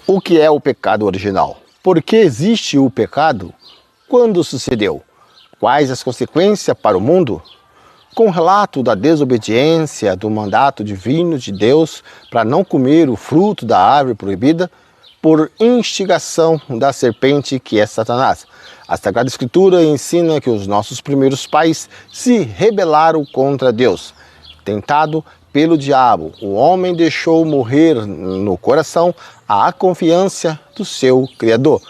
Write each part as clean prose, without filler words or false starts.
O que é o pecado original? Por que existe o pecado? Quando sucedeu? Quais as consequências para o mundo? Com o relato da desobediência do mandato divino de Deus para não comer o fruto da árvore proibida, por instigação da serpente que é Satanás. A Sagrada Escritura ensina que os nossos primeiros pais se rebelaram contra Deus. Tentado pelo diabo, o homem deixou morrer no coração a confiança do seu Criador.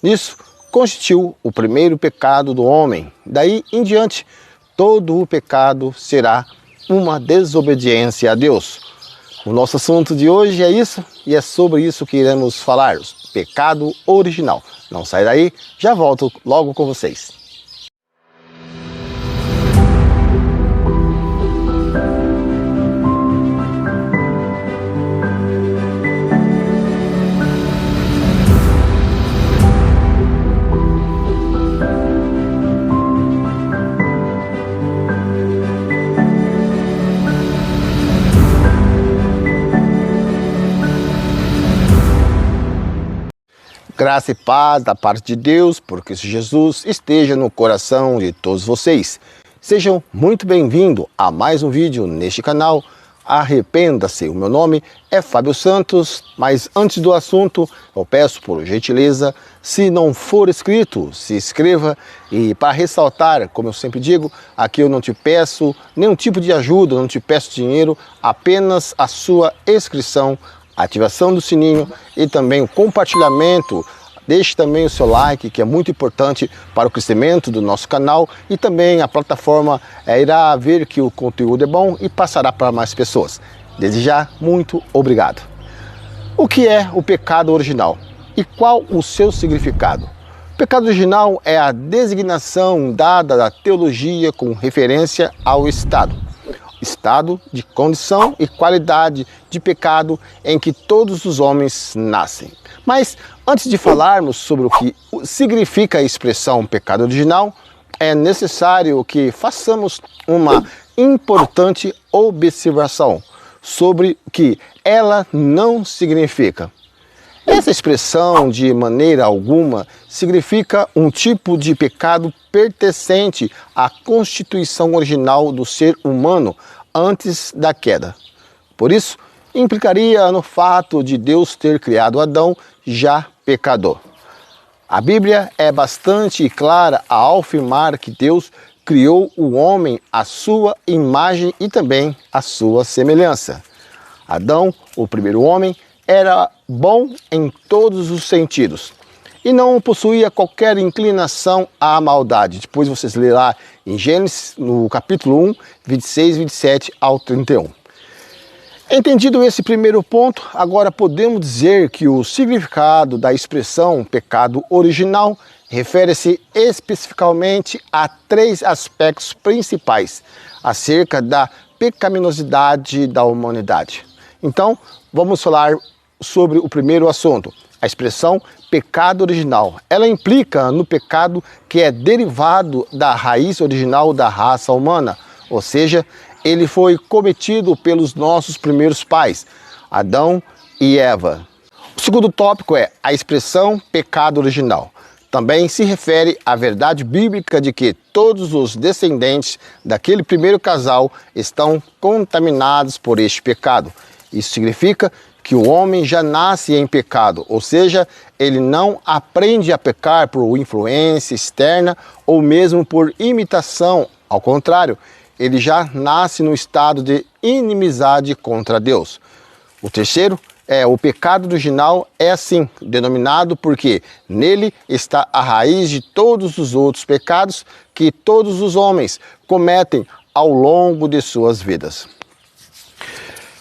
Nisso constituiu o primeiro pecado do homem. Daí em diante, todo o pecado será uma desobediência a Deus. O nosso assunto de hoje é isso, e é sobre isso que iremos falar, o pecado original. Não sai daí, já volto logo com vocês. Graça e paz da parte de Deus, por Cristo Jesus, esteja no coração de todos vocês. Sejam muito bem-vindos a mais um vídeo neste canal. Arrependa-se, o meu nome é Fábio Santos, mas antes do assunto, eu peço por gentileza, se não for inscrito, se inscreva. E para ressaltar, como eu sempre digo, aqui eu não te peço nenhum tipo de ajuda, não te peço dinheiro, apenas a sua inscrição, ativação do sininho e também o compartilhamento. Deixe também o seu like, que é muito importante para o crescimento do nosso canal, e também a plataforma irá ver que o conteúdo é bom e passará para mais pessoas. Desde já, muito obrigado. O que é o pecado original e qual o seu significado? O pecado original é a designação dada da teologia com referência ao estado de condição e qualidade de pecado em que todos os homens nascem. Mas antes de falarmos sobre o que significa a expressão pecado original, é necessário que façamos uma importante observação sobre o que ela não significa. Essa expressão, de maneira alguma, significa um tipo de pecado pertencente à constituição original do ser humano antes da queda. Por isso, implicaria no fato de Deus ter criado Adão já pecador. A Bíblia é bastante clara ao afirmar que Deus criou o homem à sua imagem e também à sua semelhança. Adão, o primeiro homem, era bom em todos os sentidos e não possuía qualquer inclinação à maldade. Depois vocês lerem lá em Gênesis, no capítulo 1, 26, 27 ao 31. Entendido esse primeiro ponto, agora podemos dizer que o significado da expressão pecado original refere-se especificamente a três aspectos principais acerca da pecaminosidade da humanidade. Então, vamos falar sobre o primeiro assunto, a expressão pecado original. Ela implica no pecado que é derivado da raiz original da raça humana, ou seja, ele foi cometido pelos nossos primeiros pais, Adão e Eva. O segundo tópico é a expressão pecado original. Também se refere à verdade bíblica de que todos os descendentes daquele primeiro casal estão contaminados por este pecado. Isso significa que o homem já nasce em pecado, ou seja, ele não aprende a pecar por influência externa ou mesmo por imitação. Ao contrário, ele já nasce no estado de inimizade contra Deus. O terceiro é o pecado original, é assim denominado porque nele está a raiz de todos os outros pecados que todos os homens cometem ao longo de suas vidas.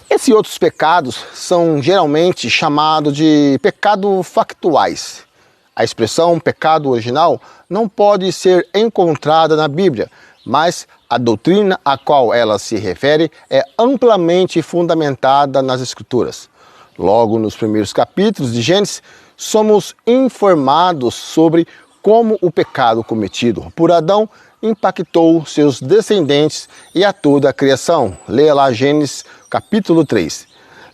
Esses outros pecados são geralmente chamados de pecados factuais. A expressão pecado original não pode ser encontrada na Bíblia, mas a doutrina a qual ela se refere é amplamente fundamentada nas Escrituras. Logo nos primeiros capítulos de Gênesis, somos informados sobre como o pecado cometido por Adão impactou seus descendentes e a toda a criação. Leia lá Gênesis capítulo 3.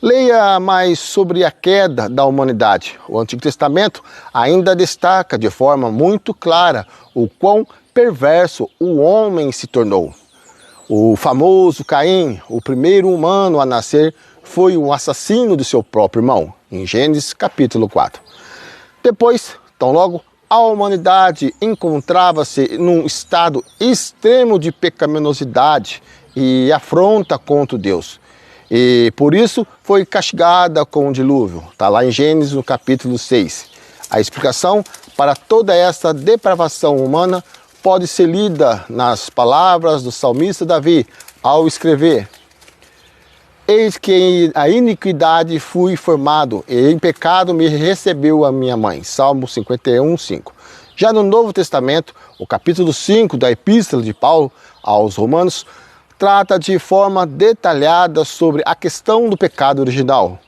Leia mais sobre a queda da humanidade. O Antigo Testamento ainda destaca de forma muito clara o quão perverso o homem se tornou. O famoso Caim, o primeiro humano a nascer, foi o assassino de seu próprio irmão, em Gênesis capítulo 4. Depois, tão logo, a humanidade encontrava-se num estado extremo de pecaminosidade e afronta contra Deus. E por isso foi castigada com o dilúvio. Está lá em Gênesis no capítulo 6. A explicação para toda essa depravação humana pode ser lida nas palavras do salmista Davi ao escrever: eis que a iniquidade fui formado, e em pecado me recebeu a minha mãe. Salmo 51, 5. Já no Novo Testamento, o capítulo 5 da Epístola de Paulo aos Romanos trata de forma detalhada sobre a questão do pecado original.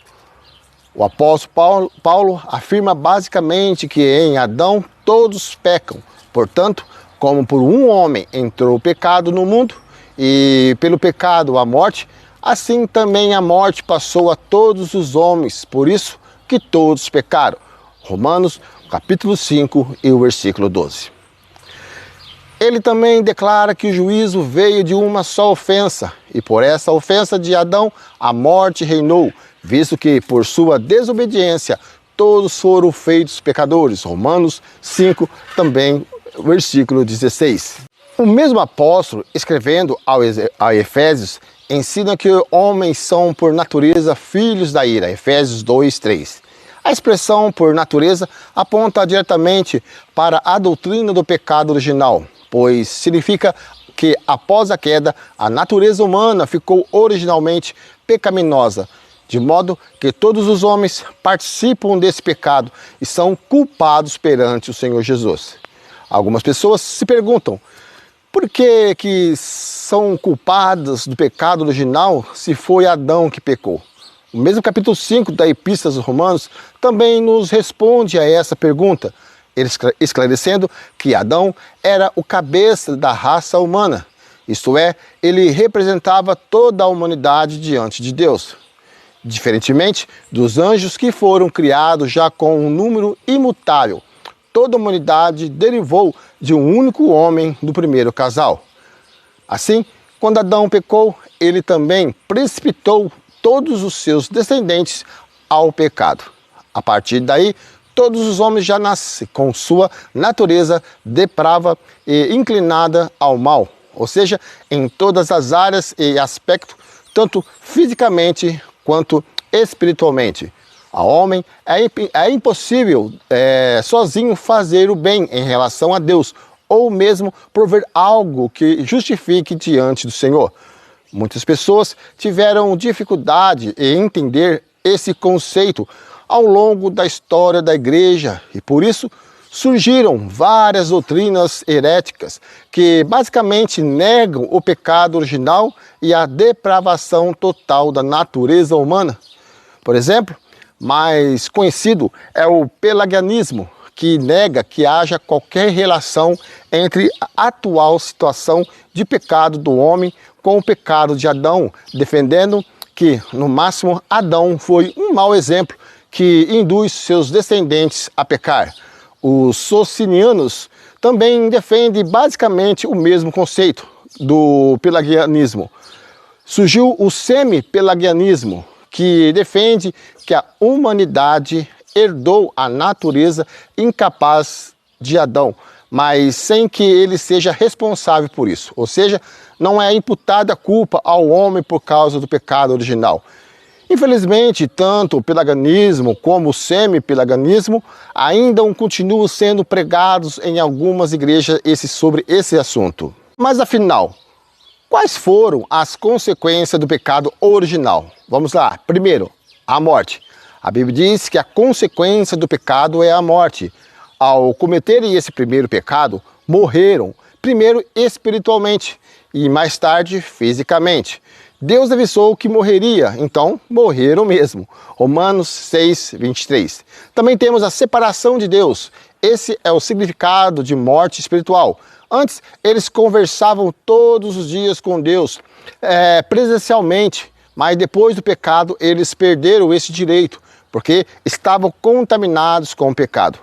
O apóstolo Paulo afirma basicamente que em Adão todos pecam. Portanto, como por um homem entrou o pecado no mundo e pelo pecado a morte, assim também a morte passou a todos os homens, por isso que todos pecaram. Romanos, capítulo 5 e o versículo 12. Ele também declara que o juízo veio de uma só ofensa, e por essa ofensa de Adão a morte reinou, visto que por sua desobediência todos foram feitos pecadores. Romanos 5, também versículo 16. O mesmo apóstolo, escrevendo a Efésios, ensina que homens são por natureza filhos da ira. Efésios 2, 3. A expressão por natureza aponta diretamente para a doutrina do pecado original, pois significa que após a queda, a natureza humana ficou originalmente pecaminosa, de modo que todos os homens participam desse pecado e são culpados perante o Senhor Jesus. Algumas pessoas se perguntam: por que são culpadas do pecado original se foi Adão que pecou? O mesmo capítulo 5 da Epístola aos Romanos também nos responde a essa pergunta, esclarecendo que Adão era o cabeça da raça humana, isto é, ele representava toda a humanidade diante de Deus. Diferentemente dos anjos que foram criados já com um número imutável, toda a humanidade derivou de um único homem do primeiro casal. Assim, quando Adão pecou, ele também precipitou todos os seus descendentes ao pecado. A partir daí, todos os homens já nascem com sua natureza deprava e inclinada ao mal, ou seja, em todas as áreas e aspectos, tanto fisicamente quanto espiritualmente. Ao homem é impossível sozinho fazer o bem em relação a Deus, ou mesmo prover algo que justifique diante do Senhor. Muitas pessoas tiveram dificuldade em entender esse conceito ao longo da história da igreja e por isso surgiram várias doutrinas heréticas que basicamente negam o pecado original e a depravação total da natureza humana. Por exemplo, mais conhecido é o pelagianismo, que nega que haja qualquer relação entre a atual situação de pecado do homem com o pecado de Adão, defendendo que, no máximo, Adão foi um mau exemplo que induz seus descendentes a pecar. Os socinianos também defendem basicamente o mesmo conceito do pelagianismo. Surgiu o semi-pelagianismo, que defende que a humanidade herdou a natureza incapaz de Adão, mas sem que ele seja responsável por isso. Ou seja, não é imputada a culpa ao homem por causa do pecado original. Infelizmente, tanto o pelagianismo como o semi-pelagianismo ainda continuam sendo pregados em algumas igrejas sobre esse assunto. Mas afinal, quais foram as consequências do pecado original? Vamos lá. Primeiro, a morte. A Bíblia diz que a consequência do pecado é a morte. Ao cometerem esse primeiro pecado, morreram, primeiro espiritualmente e mais tarde fisicamente. Deus avisou que morreria, então morreram mesmo. Romanos 6, 23. Também temos a separação de Deus. Esse é o significado de morte espiritual. Antes, eles conversavam todos os dias com Deus, presencialmente, Mas depois do pecado, eles perderam esse direito, porque estavam contaminados com o pecado.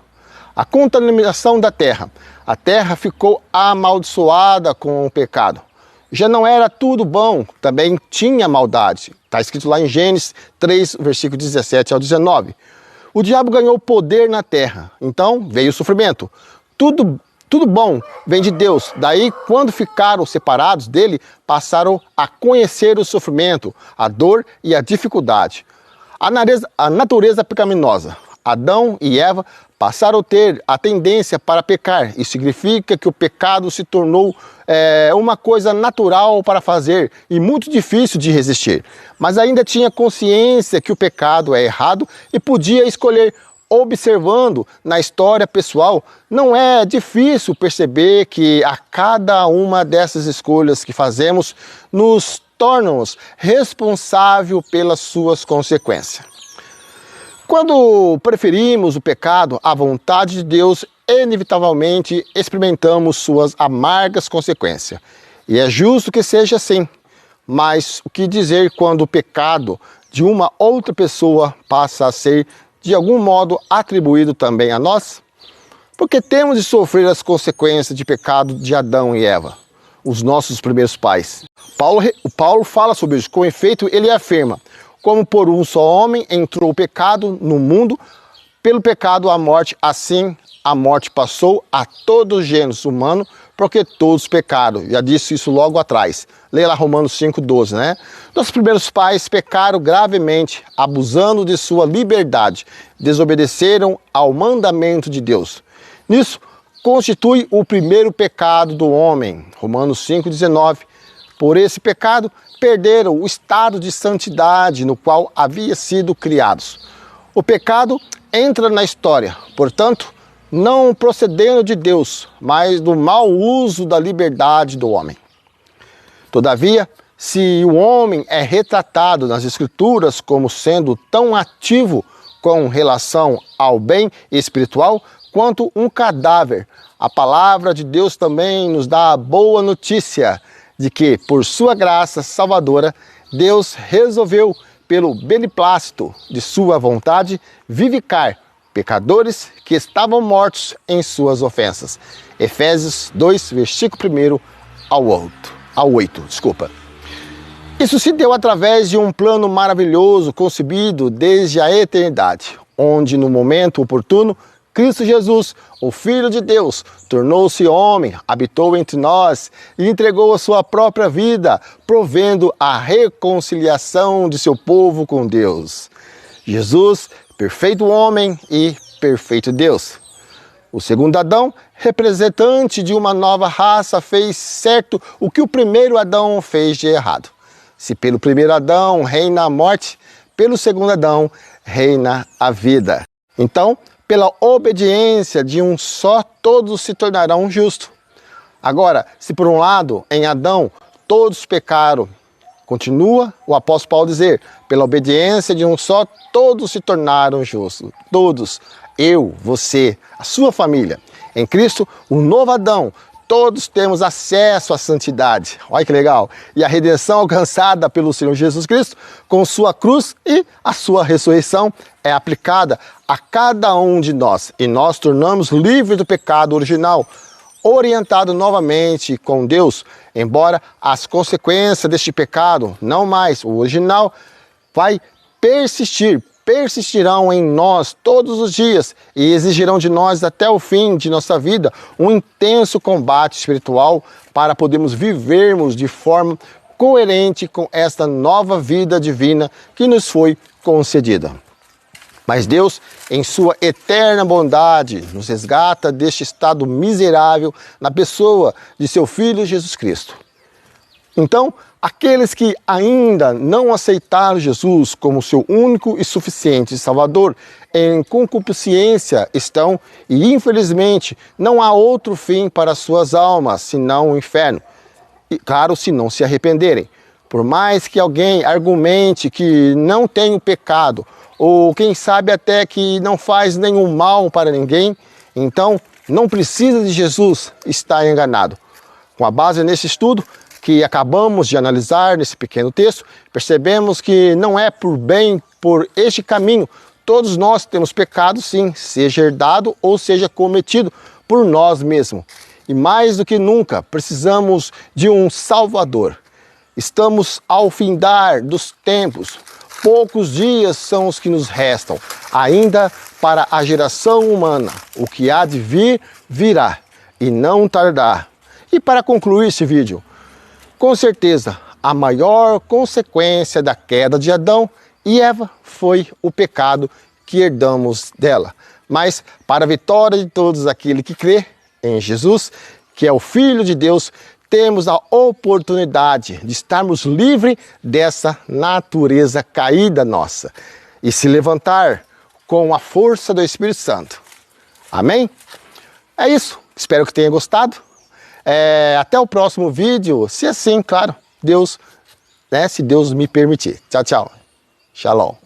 A contaminação da terra. A terra ficou amaldiçoada com o pecado. Já não era tudo bom, também tinha maldade. Está escrito lá em Gênesis 3, versículo 17 ao 19. O diabo ganhou poder na terra, então veio o sofrimento. Tudo bom vem de Deus. Daí, quando ficaram separados dele, passaram a conhecer o sofrimento, a dor e a dificuldade. A natureza pecaminosa. Adão e Eva passaram a ter a tendência para pecar. Isso significa que o pecado se tornou uma coisa natural para fazer e muito difícil de resistir. Mas ainda tinha consciência que o pecado é errado e podia escolher. Observando na história pessoal, não é difícil perceber que a cada uma dessas escolhas que fazemos nos tornamos responsáveis pelas suas consequências. Quando preferimos o pecado à vontade de Deus, inevitavelmente experimentamos suas amargas consequências. E é justo que seja assim. Mas o que dizer quando o pecado de uma outra pessoa passa a ser de algum modo atribuído também a nós? Porque temos de sofrer as consequências de pecado de Adão e Eva, os nossos primeiros pais. Paulo fala sobre isso. Com efeito, ele afirma: como por um só homem entrou o pecado no mundo, pelo pecado a morte, assim a morte passou a todo o gênero humano, porque todos pecaram. Já disse isso logo atrás. Leia lá Romanos 5,12, né? Nossos primeiros pais pecaram gravemente, abusando de sua liberdade, desobedeceram ao mandamento de Deus. Nisso constitui o primeiro pecado do homem. Romanos 5,19. Por esse pecado, perderam o estado de santidade no qual havia sido criados. O pecado entra na história, portanto, não procedendo de Deus, mas do mau uso da liberdade do homem. Todavia, se o homem é retratado nas Escrituras como sendo tão ativo com relação ao bem espiritual quanto um cadáver, a palavra de Deus também nos dá a boa notícia de que, por sua graça salvadora, Deus resolveu, pelo beneplácito de sua vontade, vivificar pecadores que estavam mortos em suas ofensas. Efésios 2, versículo 1 ao 8. Isso se deu através de um plano maravilhoso concebido desde a eternidade, onde no momento oportuno, Cristo Jesus, o Filho de Deus, tornou-se homem, habitou entre nós e entregou a sua própria vida, provendo a reconciliação de seu povo com Deus. Jesus, perfeito homem e perfeito Deus. O segundo Adão, representante de uma nova raça, fez certo o que o primeiro Adão fez de errado. Se pelo primeiro Adão reina a morte, pelo segundo Adão reina a vida. Então, pela obediência de um só, todos se tornarão justos. Agora, se por um lado, em Adão, todos pecaram, continua o apóstolo Paulo dizer, pela obediência de um só, todos se tornaram justos. Todos, eu, você, a sua família. Em Cristo, o novo Adão, todos temos acesso à santidade. Olha que legal. E a redenção alcançada pelo Senhor Jesus Cristo, com sua cruz e a sua ressurreição, é aplicada a cada um de nós. E nós tornamos livres do pecado original, orientado novamente com Deus, embora as consequências deste pecado, não mais o original, vai persistirão em nós todos os dias e exigirão de nós até o fim de nossa vida um intenso combate espiritual para podermos vivermos de forma coerente com esta nova vida divina que nos foi concedida. Mas Deus, em sua eterna bondade, nos resgata deste estado miserável na pessoa de seu Filho Jesus Cristo. Então, aqueles que ainda não aceitaram Jesus como seu único e suficiente Salvador, em concupiscência estão e, infelizmente, não há outro fim para suas almas, senão o inferno. E, claro, se não se arrependerem. Por mais que alguém argumente que não tem o pecado, ou quem sabe até que não faz nenhum mal para ninguém, então não precisa de Jesus, está enganado. Com a base nesse estudo, que acabamos de analisar nesse pequeno texto, percebemos que não é por bem, por este caminho. Todos nós temos pecado, sim, seja herdado ou seja cometido por nós mesmos. E mais do que nunca, precisamos de um Salvador. Estamos ao findar dos tempos. Poucos dias são os que nos restam, ainda para a geração humana. O que há de vir, virá, e não tardar. E para concluir esse vídeo, com certeza, a maior consequência da queda de Adão e Eva foi o pecado que herdamos dela. Mas para a vitória de todos aqueles que crê em Jesus, que é o Filho de Deus, temos a oportunidade de estarmos livres dessa natureza caída nossa e se levantar com a força do Espírito Santo. Amém? É isso. Espero que tenha gostado. Até o próximo vídeo, se assim, claro, Deus, se Deus me permitir. Tchau, tchau. Shalom.